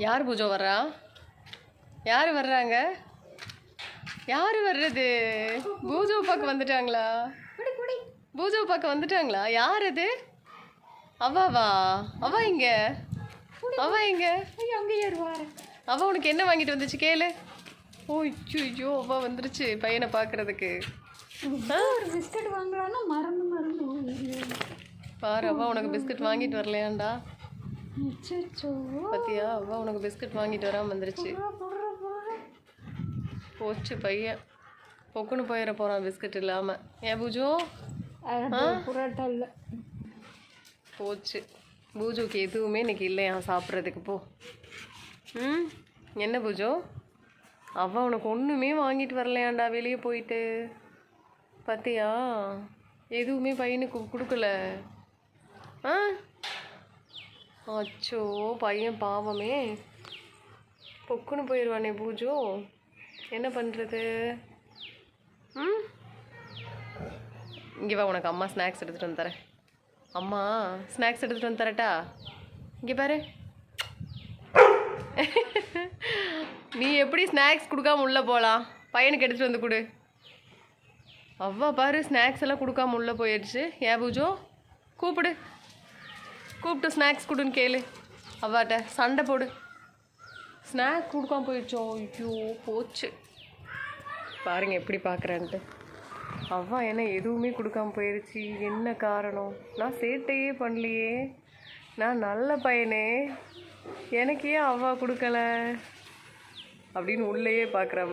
யார் பூஜோ வர்றா? யார் வர்றாங்க? யார் வர்றது? பூஜோ பார்க்க வந்துட்டாங்களா? பூஜோ பார்க்க வந்துட்டாங்களா? யார் அது? அவாவா? அவா இங்க? அவா இங்க? அவ உனக்கு என்ன வாங்கிட்டு வந்துச்சு கேளு. ஓ ஐயோ, அவா வந்துருச்சு பையனை பார்க்கறதுக்கு. பிஸ்கட் வாங்கலாம்னா மறந்து பாரு, அவா உனக்கு பிஸ்கட் வாங்கிட்டு வரலையாண்டா. பத்தியா, அவா உனக்கு பிஸ்கட் வாங்கிட்டு வராமல் வந்துருச்சு. போச்சு பையன், பொக்குன்னு போயிட போகிறான் பிஸ்கட் இல்லாமல். ஏன் பூஜோ? புரோட்டா இல்லை. போச்சு, பூஜோக்கு எதுவுமே இன்னைக்கு இல்லையா சாப்பிட்றதுக்கு. போ. என்ன பூஜோ, அவன் உனக்கு ஒன்றுமே வாங்கிட்டு வரலையாண்டா வெளியே போயிட்டு. பார்த்தியா, எதுவுமே பையனுக்கு கொடுக்கல. அச்சோ, பையன் பாவமே, பொக்குன்னு போயிடுவானே பூஜோ. என்ன பண்ணுறது? இங்கே வா, உனக்கு அம்மா ஸ்நாக்ஸ் எடுத்துகிட்டு வந்து தரேன். அம்மா ஸ்நாக்ஸ் எடுத்துகிட்டு வந்து தரட்டா? இங்கே பாரு, நீ எப்படி ஸ்நாக்ஸ் கொடுக்காம உள்ளே போகலாம்? பையனுக்கு எடுத்துகிட்டு வந்து கொடு. அவ்வா பாரு, ஸ்நாக்ஸ் எல்லாம் கொடுக்காம உள்ளே போயிடுச்சு. ஏன் பூஜோ, கூப்பிட்டு ஸ்நாக்ஸ் கொடுன்னு கேளு. அவ்வாட்ட சண்டை போடு. ஸ்நாக்ஸ் கொடுக்காம போயிடுச்சோ. ஐயோ போச்சு, பாருங்க எப்படி பார்க்குறேன்ட்டு. அவ்வா என்ன எதுவுமே கொடுக்காம போயிடுச்சு. என்ன காரணம்? நான் சேட்டையே பண்ணலையே, நான் நல்ல பையனே, எனக்கு ஏன் அவ்வா கொடுக்கல அப்படின்னு உள்ளேயே பார்க்குறேன்.